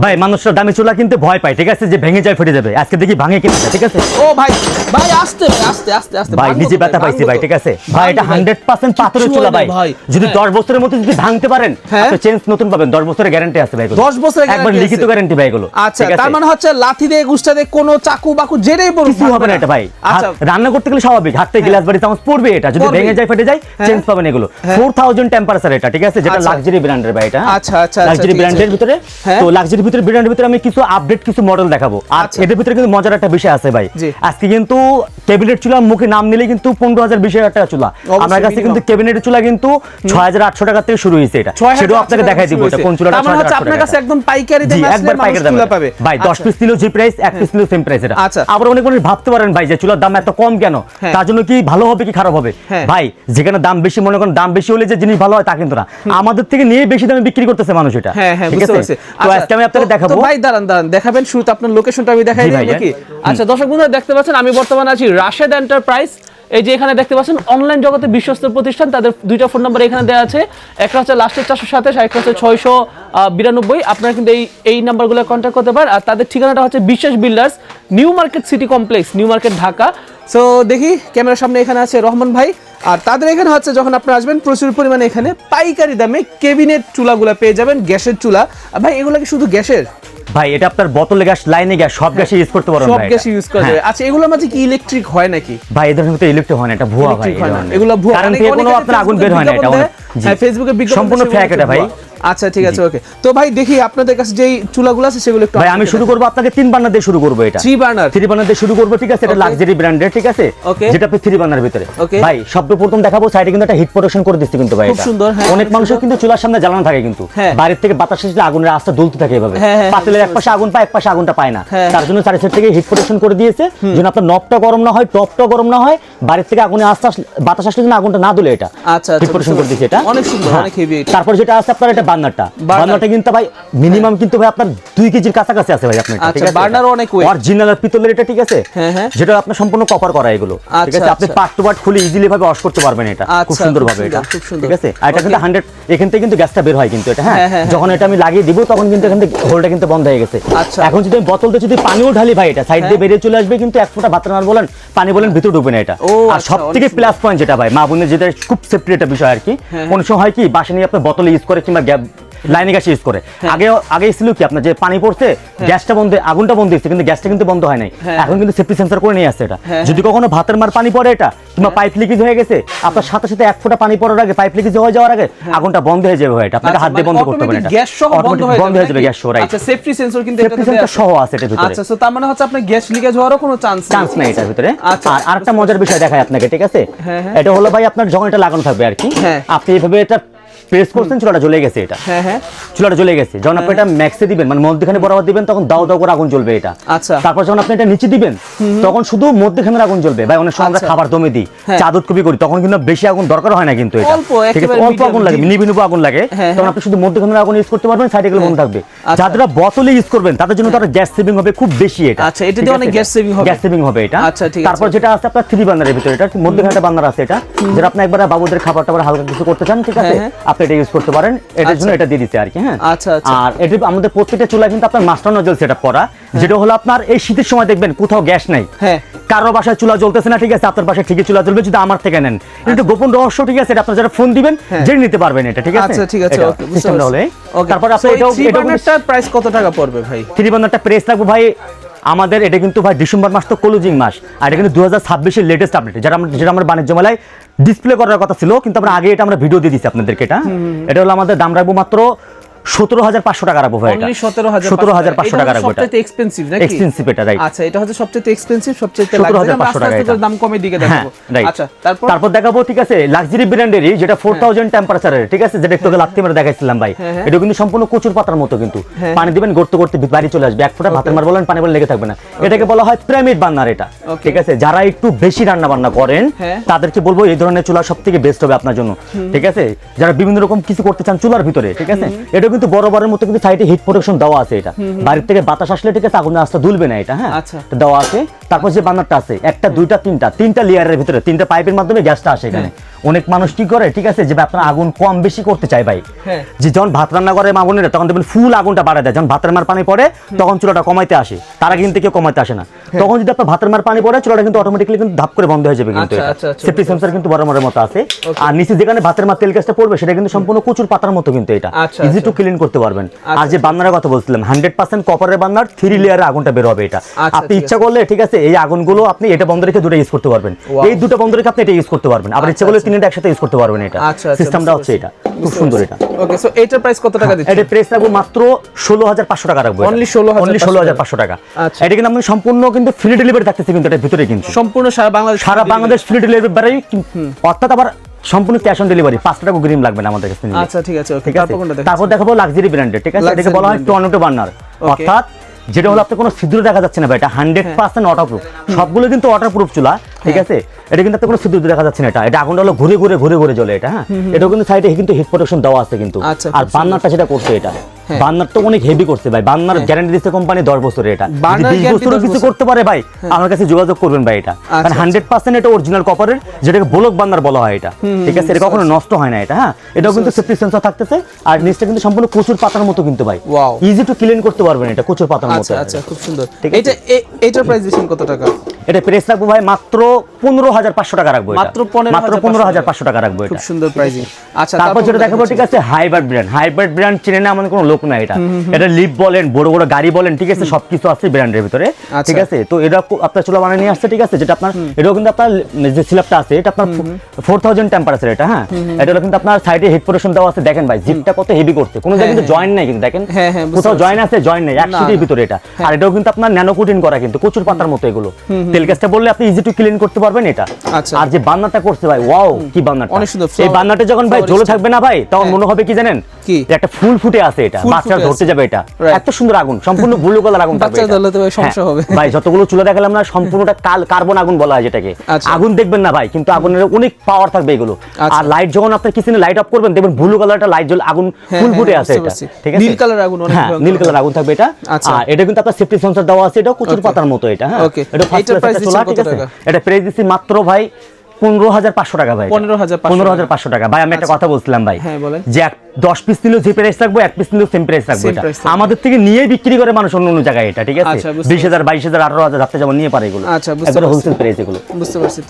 ভাই মানুষরা দামি চুলা কিনতে ভয় পায়, ঠিক আছে, যে ভেঙে যায় ফেটে যাবে। আজকে দেখি ভাঙে কিনা, ঠিক আছে। ও ভাই ভাই আস্তে আস্তে আস্তে আস্তে ভাই নিজে ব্যথা পাইছি ভাই, ঠিক আছে ভাই। এটা 100% পাথরের চুলা ভাই। যদি 10 বছরের মধ্যে যদি ভাঙতে পারেন আপনি চেঞ্জ নতুন পাবেন। 10 বছরের গ্যারান্টি আছে ভাই। 10 বছরের একবার লিখিত গ্যারান্টি ভাই এগুলো। আচ্ছা, তার মানে হচ্ছে লাঠি দিয়ে গুষ্টা দিয়ে কোনো চাকু বাকু যেটাই বলুন কিছু হবে না এটা ভাই। আচ্ছা, রান্না করতে গেলে স্বাভাবিক হাত থেকে গ্লাস বাড়ি চামচ পড়বে, এটা যদি ভেঙে যায় ফেটে যায় চেঞ্জ পাবেন এগুলো। 4000 টেম্পারেচার এটা, ঠিক আছে, যেটা লাক্সারি ব্র্যান্ডের ভাই এটা। আচ্ছা আচ্ছা, লাক্সারি ব্র্যান্ডের ভিতরে। তো লাক্সারি ব্র্যান্ডের ভিতরে আমি কিছু আপডেট কিছু মডেল দেখাবো। আর এদের ভিতরে কিন্তু মজার একটা বিষয় আছে ভাই। আজকে কিন্তু ক্যাবিনেট চুলা মুখে নাম নিলে কিন্তু 15000 20000 টাকা চুলা। আমার কাছে কিন্তু ক্যাবিনেটের চুলা কিন্তু 6800 টাকা থেকে শুরু হয়েছে এটা। সেটাও আপনাকে দেখাই দিব এটা কোন চুলাটা। তার মানে হচ্ছে আপনার কাছে একদম পাইকারি দামে আসলে একবার পাইকারি দামে পাবে ভাই। 10 পিস নিলেও যে প্রাইস, 1 পিস নিলেও সেম প্রাইস এটা। আবার অনেক মানুষ ভাবতে পারেন ভাই যে চুলার দাম এত কম কেন, তার জন্য কি ভালো হবে কি খারাপ হবে। ভাই যেখানে দাম বেশি, মনে করেন দাম বেশি হলে যে জিনিস ভালো হয় তা কিন্তু না। আমাদের থেকে নিয়ে বেশি দামে বিক্রি করতেছে মানুষ এটা। ঠিক আছে, তো আজকে আমি আপনাকে দেখাবো। ভাই দাঁড়ান দেখাবেন শুরুতে আপনার লোকেশনটা আমি দেখাই দিই নাকি? আচ্ছা দর্শক বন্ধুরা দেখতে পাচ্ছেন আমি বর্তমানে আছি রাশেদ এন্টারপ্রাইজ। এই যে এখানে দেখতে পাচ্ছেন অনলাইন জগতে বিশ্বস্ত প্রতিষ্ঠান। তাদের দুইটা ফোন নাম্বার এখানে দেওয়া আছে, একটা হচ্ছে লাস্টের 427 আর একটা হচ্ছে 692। আপনারা কিন্তু এই নাম্বারগুলো কন্ট্যাক্ট করতে পারেন। আর তাদের ঠিকানাটা হচ্ছে বিশ্বাস builders, new market city complex, new market Dhaka. So দেখি ক্যামেরার সামনে এখানে আছে রহমান ভাই। আর তাদের এখানে হচ্ছে যখন আপনারা আসবেন প্রচুর পরিমাণে এখানে পাইকারি দামে ক্যাবিনেট চুলাগুলো পেয়ে যাবেন, গ্যাসের চুলা। ভাই এগুলো কি শুধু গ্যাসের? ভাই এটা আপনার বোতলে গ্যাস, লাইনে গ্যাস, সব গ্যাসে ইউজ করতে পারবেন সব ভাই। গ্যাস ইউজ করা যায়। আচ্ছা এগুলোর মাঝে কি ইলেকট্রিক হয় নাকি? ভাই এদের মধ্যে ইলেকট্রিক হয় না, এটা ভুয়া ভাই। এগুলো ভুয়া, কারণ থেকে কোনো আপনার আগুন বের হয় না এটা। হ্যাঁ ফেসবুকে বিজ্ঞাপন সম্পূর্ণ ফেক এটা ভাই। আচ্ছা ঠিক আছে, ওকে। তো ভাই দেখি আপনাদের কাছে যেই চুলাগুলো আছে সেগুলো একটু ভাই আমি শুরু করব আপনাকে 3 বার্নার দিয়ে শুরু করব এটা। 3 বার্নার দিয়ে শুরু করব, ঠিক আছে। এটা লাক্সারি ব্র্যান্ডের, ঠিক আছে, যেটা আপনি 3 বার্নার ভিতরে। ভাই সর্বপ্রথম দেখাবো সাইডে কিন্তু একটা হিট প্রোটেকশন করে দিচ্ছি কিন্তু ভাই। খুব সুন্দর। অনেক মানুষের কিন্তু চুলার সামনে জ্বালানো থাকে কিন্তু বাইরে থেকে বাতাস এসে আগুনের আঁচটা দুলতে থাকে এভাবে। পাতিলের এক পাশে আগুন পায়, এক পাশে আগুনটা পায় না। তার জন্য চারি সাইড থেকে হিট প্রোটেকশন করে দিয়েছে, যেন আপনার নবটা গরম না হয়, টপটা গরম না হয়, বাইরে থেকে আগুনের আঁচটা বাতাস আসলে যেন আগুনটা না দুলে এটা। আচ্ছা হিট প্রোটেকশন করে দিয়েছে এটা, অনেক সুন্দর, অনেক হেভি। তারপর যেটা আছে আপনার এটা বার্নারটা কিন্তু ভাই মিনিমাম কিন্তু ভাই আপনার 2 কেজির কাছাকাছি আছে ভাই আপনার, ঠিক আছে। বার্নার অনেক ওয়েট, অরিজিনাল পিতলের এটা, ঠিক আছে, যেটা আপনার সম্পূর্ণ কপার করা এগুলো, ঠিক আছে। আপনি পার্ট টু পার্ট খুলে ইজিলি ভাবে ওয়াশ করতে পারবেন এটা খুব সুন্দর ভাবে এটা, ঠিক আছে। আর এটা কিন্তু 100 এখান থেকে কিন্তু গ্যাসটা বের হয় কিন্তু এটা। হ্যাঁ যখন এটা আমি লাগিয়ে দিব তখন কিন্তু এখান থেকে হোলটা কিন্তু বন্ধ হয়ে গেছে। এখন যদি আমি বোতলতে যদি পানিও ঢালি ভাই এটা সাইড দিয়ে বেরিয়ে চলে আসবে কিন্তু 1 ফোঁটা বাতাস বলেন পানি বলেন ভিতরে ঢুকবে না এটা। আর সবথেকে প্লাস পয়েন্ট যেটা ভাই মা বোনের যেটা খুব সেফটি একটা বিষয় আর কি। কোন সময় হয় কি বাসা নিয়ে আপনি বোতল ইউজ করে কিংবা লাইনে গ্যাস ইউজ করে, আগে ছিল কি আপনার যে পানি পড়ছে গ্যাসটা বন্ধ, আগুনটা বন্ধ হচ্ছে কিন্তু গ্যাসটা কিন্তু বন্ধ হয় নাই। এখন কিন্তু সেফটি সেন্সর করে নিয়ে আসছে এটা। যদি কখনো ভাতের মার পানি পড়ে এটা কিংবা পাইপ লিকেজ হয়ে গেছে, আপনার সাথে সাথে 1 ফোঁটা পানি পড়ার আগে পাইপ লিকেজ হয়ে যাওয়ার আগে আগুনটা বন্ধ হয়ে যাবে এটা। আপনাকে হাত দিয়ে বন্ধ করতে হবে না, গ্যাস সহ বন্ধ হয়ে যাবে গ্যাস সহ। আচ্ছা সেফটি সেন্সর কিন্তু সেফটি সেন্সর সহ আছে এটার ভিতরে। আচ্ছা সো তার মানে হচ্ছে আপনার গ্যাস লিকেজ হওয়ারও কোনো চান্স নাই এটার ভিতরে। আর আরেকটা মজার বিষয় দেখাই আপনাকে, ঠিক আছে। এটা হলো ভাই আপনার যখন এটা লাগানো থাকবে আর কি, আপনি এইভাবে এটা প্রেস করছেন চুলাটা জ্বলে গেছে এটা। চুলাটা জ্বলে গেছে, যখন আপনি এটা ম্যাক্সে দিবেন মানে মধ্যখানে বরাবর দিবেন তখন দাও দাও করে আগুন জ্বলবে এটা। তারপর যখন আপনি এটা নিচে দিবেন তখন শুধু মধ্যখানে আগুন জ্বলবে। ভাই অনেক সময় আমরা খাবার দমে দিই, চা দুধ কবি করি, তখন কিন্তু বেশি আগুন দরকার হয় না কিন্তু এটা, ঠিক আছে। অল্প আগুন লাগে, নিভু আগুন লাগে, তখন আপনি শুধু মধ্যখানে আগুন ইউজ করতে পারবেন, সাইডে গেলে বন্ধ থাকবে। যারা বোতলে ইউজ করবেন তাদের জন্য তার গ্যাস সেভিং হবে খুব বেশি এটা। আচ্ছা এটা দিয়ে অনেক গ্যাস সেভিং হবে এটা। তারপর যেটা আছে আপনার 3 বার্নারের ভিতরে, এটা মধ্যখানে একটা বার্নার আছে এটা, যেটা আপনি একবার বাবুদের খাবার টাবার হালকা কিছু করতে চান, ঠিক আছে, আপনি এটা ইউজ করতে পারেন। এটার জন্য এটা দিয়ে দিতে আর কি। হ্যাঁ আর এটা আমাদের প্রত্যেকটা চুলা কিন্তু আপনার মাস্টার নজল সেটআপ করা, যেটা হলো আপনার এই শীতের সময় দেখবেন কোথাও গ্যাস নাই, কারো বাসায় চুলা জ্বলতেছে না, ঠিক আছে, আপনার বাসায় ঠিকই চুলা জ্বলবে যদি আমার থেকে নেন। এটা গোপন রহস্য, ঠিক আছে, এটা আপনারা যারা ফোন দিবেন জেনে নিতে পারবেন এটা, ঠিক আছে। আচ্ছা ঠিক আছে, ওকে সিস্টেমটা হলো। তারপর আপনি এটার প্রাইস কত টাকা পড়বে ভাই? 3 বার্নারটা প্রেস লাগবে ভাই আমাদের। এটা কিন্তু ভাই ডিসেম্বর মাস তো ক্লোজিং মাস, আর এটা কিন্তু 2026 এর লেটেস্ট আপডেট, যেটা আমরা বাণিজ্য মেলায় ডিসপ্লে করার কথা ছিল, কিন্তু আমরা আগে এটা আমরা ভিডিও দিয়ে দিচ্ছি আপনাদেরকে। এটা হলো আমাদের দাম রাখবো মাত্র 17500 টাকা রাখবো ভাই। এটা 17500 টাকা রাখবো। সবচেয়ে এক্সপেন্সিভ নাকি? এক্সপেন্সিভ এটা, রাইট। আচ্ছা এটা হচ্ছে সবচেয়ে এক্সপেন্সিভ, সবচেয়ে লাগবে 17500 টাকা এটা। দাম কমে দিকে দেখাবো। আচ্ছা তারপর দেখাবো, ঠিক আছে, লাক্সারি ব্র্যান্ডেরই যেটা 4000 টেম্পারেচারের, ঠিক আছে, যেটা একটু আগে লাত্তি মেরে দেখাইছিলাম ভাই। এটা কিন্তু সম্পূর্ণ কচুর পাতার মতো কিন্তু পানি দিবেন গড়তে গড়তে বাড়ি চলে আসবে, 1 ফোঁটা ভাতের মার বলেন পানি বলে লেগে থাকবে না। এটাকে বলা হয় পিরামিড বার্নার এটা, ঠিক আছে। যারা একটু বেশি রান্না বান্না করেন তাদেরকে বলবো এই ধরনের চুলা সবথেকে বেস্ট হবে আপনার জন্য, ঠিক আছে। যারা বিভিন্ন রকম কিছু করতে চান চুলার ভিতরে, ঠিক আছে, এটা কিন্তু বরাবরের মতো সাইডে হিট প্রোটেকশন দেওয়া আছে এটা, বাইরে থেকে বাতাস আসলে ঠিক আছে আগুনের আস্তা দুলবে না এটা। হ্যাঁ দেওয়া আছে। তারপর যে বার্নারটা আছে একটা দুইটা তিনটা লেয়ারের ভিতরে তিনটা পাইপের মাধ্যমে গ্যাসটা আসে এখানে। অনেক মানুষ কি করে, ঠিক আছে, যে আপনার আগুন কম বেশি করতে চায় ভাই, যে যখন ভাত রান্না করে আগুনের তখন দেখবেন ফুল আগুনটা বাড়ায় দেয়, যখন ভাতের মার পানি পড়ে তখন চুলাটা কমাইতে আসে, তারা কিন্তু কেউ কমাইতে আসে না। তখন যদি আপনার ভাতের মার পানি পড়ে চুলাটা কিন্তু অটোমেটিক্যালি কিন্তু ধাপ করে বন্ধ হয়ে যাবে। কিন্তু সেফটি সেন্সর কিন্তু বরাবরের মতো আছে। আর নিচে যেখানে ভাতের মার তেল গ্যাসটা পড়বে সেটা কিন্তু সম্পূর্ণ কচুর পাতার মতো কিন্তু এটা ইজি টু ক্লিন করতে পারবেন। আর যে বার্নারের কথা বলছিলাম 100% কপারের বার্নার 3 লেয়ারের আগুনটা বের হবে এটা। আপনি ইচ্ছা করলে, ঠিক আছে, এই আগুনগুলো আপনি এটা বন্ধ রেখে দুটো ইউজ করতে পারবেন, এই দুটো বন্ধ রেখে আপনি এটা ইউজ করতে পারবেন, আবার ইচ্ছা করলে তিনটা একসাথে ইউজ করতে পারবেন। এটা সিস্টেমটা হচ্ছে এটা, খুব সুন্দর এটা। ওকে, সো এটার প্রাইস কত টাকা দিচ্ছেন? এটা প্রাইস রাখবো মাত্র 16500 টাকা রাখবো, অনলি 16500 টাকা। এটা কিন্তু আপনি সম্পূর্ণ কিন্তু ফ্রি ডেলিভারি থাকতেছে কিন্তু এটার ভিতরে, কিন্তু সম্পূর্ণ সারা বাংলাদেশ ফ্রি ডেলিভারি, অর্থাৎ আবার সম্পূর্ণ ক্যাশ অন ডেলিভারি, 5 টাকা গ্রিম লাগবে না আমাদের কাছে। আচ্ছা, ঠিক আছে, ওকে। তারপর দেখাবো লাক্সারি ব্র্যান্ডের, ঠিক আছে, এটাকে বলা হয় টর্নেডো বার্নার, অর্থাৎ যেটা হলো আপনার কোনো ছিদ্র দেখা যাচ্ছে না ভাই, এটা 100% ওয়াটারপ্রুফ। সবগুলো কিন্তু ওয়াটারপ্রুফ চুলা, ঠিক আছে, এটা কিন্তু আপনার কোনো ছিদ্র দেখা যাচ্ছে না। এটা আগুনটা হলো ঘুরে ঘুরে জ্বলে এটা। হ্যাঁ, এটাও কিন্তু সাইডে কিন্তু হিট প্রোটেকশন দেওয়া আছে কিন্তু। আর বার্নারটা যেটা করছে এটা, বার্নার তো অনেক হেভি করছে ভাই, বার্নার গ্যারান্টি দিচ্ছে কোম্পানি 10 বছরের। এটা 20 বছরও কিছু করতে পারে ভাই, আমার কাছে যোগাযোগ করবেন ভাই। এটা কারণ 100% এটা অরিজিনাল কপারের, যেটাকে ব্লক বার্নার বলা হয় এটা, ঠিক আছে, এটা কখনো নষ্ট হয় না এটা। হ্যাঁ, এটাও কিন্তু সেফটি সেন্সর থাকতেছে, আর নিচটা কিন্তু সম্পূর্ণ কচুর পাতার মতো কিন্তু ভাই, ইজি টু ক্লিন করতে পারবেন এটা কচুর পাতার মতো। আচ্ছা, খুব সুন্দর। এটার প্রাইস দিচ্ছেন কত টাকা? এটা প্রাইস রাখবো ভাই মাত্র 15500 টাকা রাখবো, মাত্র 15500 টাকা রাখবো। এটা খুব সুন্দর প্রাইসিং। আচ্ছা, তারপর যেটা দেখাবো, ঠিক আছে, হাইব্রিড ব্র্যান্ড চেনে না আমাদের কোনো লোক না এটা। এটা লিপ বলেন, বড় বড় গাড়ি বলেন, ঠিক আছে, সবকিছু আছে ব্র্যান্ডের ভিতরে, ঠিক আছে। তো এটা আপনার চুলা বানিয়ে নিয়ে আসছে, ঠিক আছে, যেটা আপনার এটাও কিন্তু আপনার যে স্ল্যাবটা আছে এটা আপনার 4000 টেম্পারেচার এটা। হ্যাঁ, এটা কিন্তু আপনার সাইডে হিট প্রোটেকশন দেওয়া আছে। দেখেন ভাই জিপটা কত হেভি করছে, কোনো জায়গায় কিন্তু জয়েন্ট নাই কিন্তু, দেখেন কোথাও জয়েন্ট আছে, জয়েন্ট নাই, এক সিটের ভিতরে এটা। আর এটাও কিন্তু আপনার ন্যানো কোটিং করা কিন্তু কচুর পাতার মতো এগুলো। তেল গ্যাসটা বললে আপনি ইজি টু ক্লিন করতে পারবেন এটা। আর যে বার্নারটা করছে ভাই, ওয়াও, কি বার্নারটা, অনেক সুন্দর। এই বার্নারটা যখন ভাই জ্বলে থাকবে না ভাই, তখন মনে হবে কি জানেন, একটা ফুল ফুটে আছে এটা, বাচ্চা ধরতে যাবে এটা, এত সুন্দর আগুন, সম্পূর্ণ ব্লু কালার আগুন থাকবে। বাচ্চা ধরলে তো ভাই সমস্যা হবে ভাই, যতগুলো চুলা দেখালাম না, সম্পূর্ণটা কার্বন আগুন বলা হয় যেটাকে। আগুন দেখবেন না ভাই, কিন্তু আগুনের অনেক পাওয়ার থাকবে এগুলো। আর লাইট যখন আপনি কিচেনে লাইট অফ করবেন, দেখবেন ব্লু কালারটা লাইট জ্বলে আগুন ফুল ফুটে আছে এটা, ঠিক আছে, নীল কালার আগুন, অনেক নীল কালার আগুন থাকবে এটা। আর এটা কিন্তু আপনার সেফটি সেন্সর দেওয়া আছে, এটা কচুর পাতার মতো এটা। হ্যাঁ, এটা ফার্স্ট ক্লাস চুলা, ঠিক আছে। এটা প্রাইস দিছি মাত্র ভাই 15500 টাকা ভাই, 15500 টাকা ভাই। আমি একটা কথা বলছিলাম ভাই, যে 10 পিস নিলেও যে প্রাইস রাখবো, 1 পিস নিলেও সেম প্রাইস রাখবো। এটা আমাদের থেকে নিয়ে বিক্রি করে মানুষ অন্য জায়গায় এটা, ঠিক আছে, 20000 22000 18000 যাতে যেমন নিয়ে পারে এগুলো, একদম হোলসেল প্রাইস এগুলো। বুঝতে পারছি।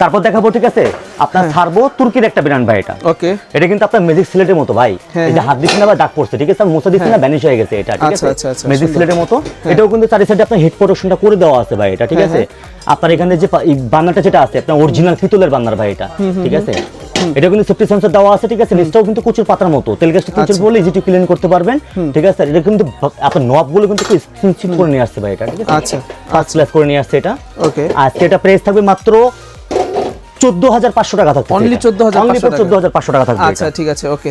তারপর দেখাবো, ঠিক আছে, আপনার সার্বো তুর্কির একটা ব্র্যান্ড ভাই এটা। ওকে, এটা কিন্তু আপনার ম্যাজিক সিলেটের মতো ভাই, এই যে হাত দিচ্ছেন না বা দাগ পড়ছে, ঠিক আছে, আর মুছে দিচ্ছেন না ভ্যানিশ হয়ে গেছে এটা, ঠিক আছে, ম্যাজিক সিলেটের মতো। এটাও কিন্তু চারি সাইডে আপনার হিট প্রোটেকশনটা করে দেওয়া আছে ভাই এটা, ঠিক আছে। আপনার এখানে যে বার্নারটা যেটা আছে আপনার অরিজিনাল পিতলের বার্নার ভাই এটা, ঠিক আছে। এটা কিন্তু সেফটি সেন্সর দেওয়া আছে, ঠিক আছে, নিচটাও কিন্তু কচুর পাতার মতো, তেল গ্যাসটা কচুর বলে ইজি টু ক্লিন করতে পারবেন, ঠিক আছে। এটা কিন্তু আপনার নবগুলো কিন্তু স্ক্রিনশট করে নিয়ে আসছে ভাই এটা, ঠিক আছে। আচ্ছা, ফার্স্ট ক্লাস করে নিয়ে আসছে এটা। ওকে, আজকে এটা প্রাইস থাকবে মাত্র 14500 টাকা থাকবে, অনলি 14500 টাকা থাকবে। আচ্ছা, ঠিক আছে, ওকে।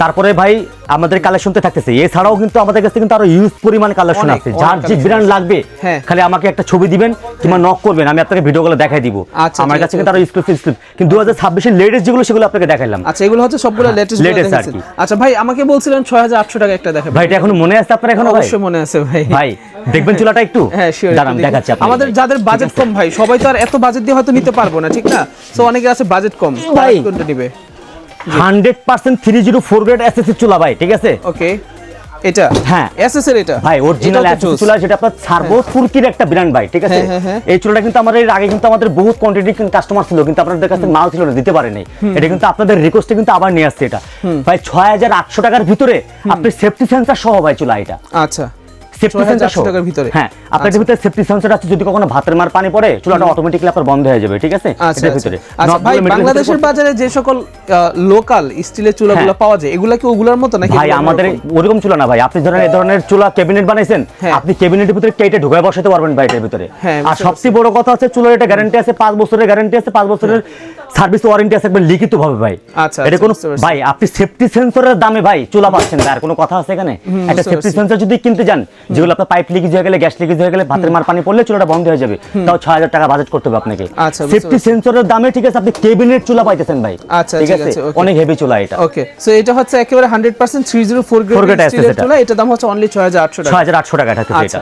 তারপরে ভাই আমাদের কালেকশনতে থাকতেছে, এছাড়াও কিন্তু আমাদের কাছে কিন্তু আরো ইউজ পরিমাণ কালেকশন আছে। যার যে ব্র্যান্ড লাগবে খালি আমাকে একটা ছবি দিবেন কিংবা নক করবেন, আমি আপনাকে ভিডিওগুলো দেখাই দিব। আমার কাছে কিন্তু আরো এক্সক্লুসিভ কিন্তু 2026 এর লেটেস্ট যেগুলো সেগুলো আপনাকে দেখাইলাম। আচ্ছা, এগুলো হচ্ছে সবগুলো লেটেস্ট আর কি। আচ্ছা ভাই, আমাকে বলছিলেন 6800 টাকা একটা দেখাবেন ভাই, এটা এখনো মনে আছে আপনার? এখনো অবশ্যই মনে আছে ভাই। ভাই দেখবেন চুলাটা একটু, হ্যাঁ শিওর, দাঁড়ান দেখাচ্ছি আপনাদের। আমাদের যাদের বাজেট কম ভাই, সবাই তো আর এত বাজেট দিয়ে হয়তো নিতে পারবো না, ঠিক না? সো অনেকে আছে বাজেট কম, ভাই কোনটা নেবে? 100% 304 গ্রেড এসএসসি চুলা ভাই, ঠিক আছে। ওকে, এটা হ্যাঁ এসএস এর, এটা ভাই অরিজিনাল এসএস চুলা, যেটা আপনার সার্বো তুর্কির একটা ব্র্যান্ড ভাই, ঠিক আছে। এই চুলাটা কিন্তু আমাদের এর আগে কিন্তু আমাদের বহুত কোয়ান্টিটি কাস্টমার ছিল, কিন্তু আপনাদের কাছে মাল ছিল না, দিতে পারে নাই। এটা কিন্তু আপনাদের রিকোয়েস্টে কিন্তু আবার নিয়ে আসছে এটা ভাই। 6800 টাকার ভিতরে আপনি সেফটি সেন্সর সহ ভাই চুলা এটা। আচ্ছা, সেফটি সেন্সর টাকার ভিতরে, হ্যাঁ, আপনার ভিতরে সেফটি সেন্সর আছে। যদি কখনো ভাতের মার পানি পড়ে চুলাটা অটোমেটিক্যালি আপনার বন্ধ হয়ে যাবে, ঠিক আছে। এর ভিতরে ভাই বাংলাদেশের বাজারে যে সকল লোকাল স্টিলের চুলাগুলো পাওয়া যায়, এগুলা কি ওগুলার মতো নাকি? ভাই আমাদের ওরকম চুলা না ভাই। আপনি ধরেন এই ধরনের চুলা ক্যাবিনেট বানাইছেন, আপনি ক্যাবিনেটের ভিতরে কেটে ঢুকায় বসাতে পারবেন ভাই এর ভিতরে। আর সবচেয়ে বড় কথা আছে চুলার এটা গ্যারান্টি আছে 5 বছরের গ্যারান্টি আছে, 5 বছরের সার্ভিস ওয়ারেন্টি আছে একবার লিখিত ভাবে ভাই। এটা কোন ভাই আপনি সেফটি সেন্সরের দামে ভাই চুলা পাচ্ছেন, আর কোনো কথা আছে এখানে? একটা সেফটি সেন্সর যদি কিনতে যান, যেগুলো আপনার পাইপ লিকেজ হয়ে গেলে, গ্যাস লিকেজ হয়ে গেলে, ভাতের মার পানি পড়লে চুলাটা বন্ধ হয়ে যাবে, তাও 6000 টাকা বাজেট করতে হবে আপনাকে সেফটি সেন্সরের দামে, ঠিক আছে। আপনি ক্যাবিনেট চুলা পাইতেছেন ভাই, ঠিক আছে, অনেক হেভি চুলা এটা। ওকে, সো এটা হচ্ছে একেবারে 100% 304 গ্রেড স্টিলের চুলা, এটা দাম হচ্ছে অনলি 6800 টাকা। 6800 টাকা থাকে এটা।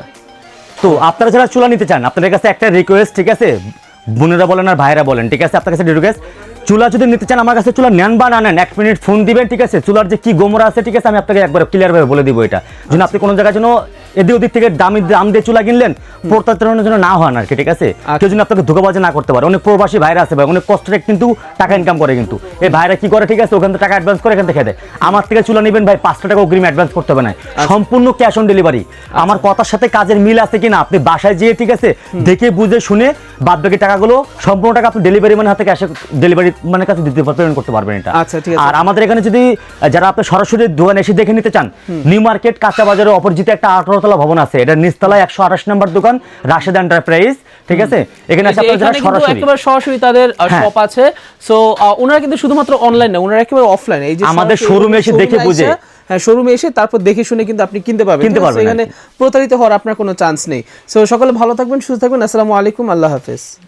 তো আপনারা যারা চুলা নিতে চান, আপনাদের কাছে একটা রিকোয়েস্ট, ঠিক আছে, বোনেরা বলেন আর ভাইরা বলেন, ঠিক আছে, আপনার কাছে রিকোয়েস্ট, চুলা যদি নিতে চান আমার কাছে চুলা নেন বা না নেন, 1 মিনিট ফোন দিবেন, ঠিক আছে, চুলার যে কি গোমরা আছে, ঠিক আছে, আমি আপনাকে একবার ক্লিয়ার ভাবে বলে দিব এটা, যেন আপনি কোনো জায়গায় যেন এদিক ওদিক থেকে দাম দিয়ে চুলা কিনলেন প্রতারণার জন্য না হয় না আর কি, ঠিক আছে, কেউ যেন আপনাকে ধোকাবাজি না করতে পারে। অনেক প্রবাসী ভাইরা আছে ভাই, অনেক কষ্টে কিন্তু টাকা ইনকাম করে, কিন্তু এই ভাইরা কি করে, ঠিক আছে, ওখান থেকে টাকা অ্যাডভান্স করে এখান থেকে দেয়। আমার থেকে চুলা নেবেন ভাই, 500 টাকা অগ্রিম অ্যাডভান্স করতে হবে না, সম্পূর্ণ ক্যাশ অন ডেলিভারি। আমার কথার সাথে কাজের মিল আছে কিনা আপনি বাসায় যেয়ে, ঠিক আছে, দেখে বুঝে শুনে বাদ বাকি টাকাগুলো সম্পূর্ণ টাকা আপনি ডেলিভারি মানে হাতে ক্যাশে ডেলিভারি মানে কাছে দিতে পেমেন্ট করতে পারবেন এটা। আচ্ছা, ঠিক আছে। আর আমাদের এখানে যদি যারা আপনি সরাসরি দোকানে এসে দেখে নিতে চান, নিউ মার্কেট কাঁচা বাজারের অপোজিটে একটা 18 তলা ভবন আছে, এটা নিচতলায় 128 নম্বর দোকান, রাশেদ এন্টারপ্রাইজ, ঠিক আছে, এখানে এসে আপনারা যারা সরাসরি একেবারে সরাসরি তাদের শপ আছে। সো ওনারা কিন্তু শুধুমাত্র অনলাইন না, ওনারা একেবারে অফলাইন, এই যে আমাদের শোরুমে এসে দেখে বুঝে, হ্যাঁ, শোরুমে এসে তারপর দেখে শুনে কিন্তু আপনি কিনতে পারবেন। এখানে প্রতারিত হওয়ার আপনার কোনো চান্স নেই। সো সকলে ভালো থাকবেন, সুস্থ থাকবেন। আসসালামু আলাইকুম, আল্লাহ হাফেজ।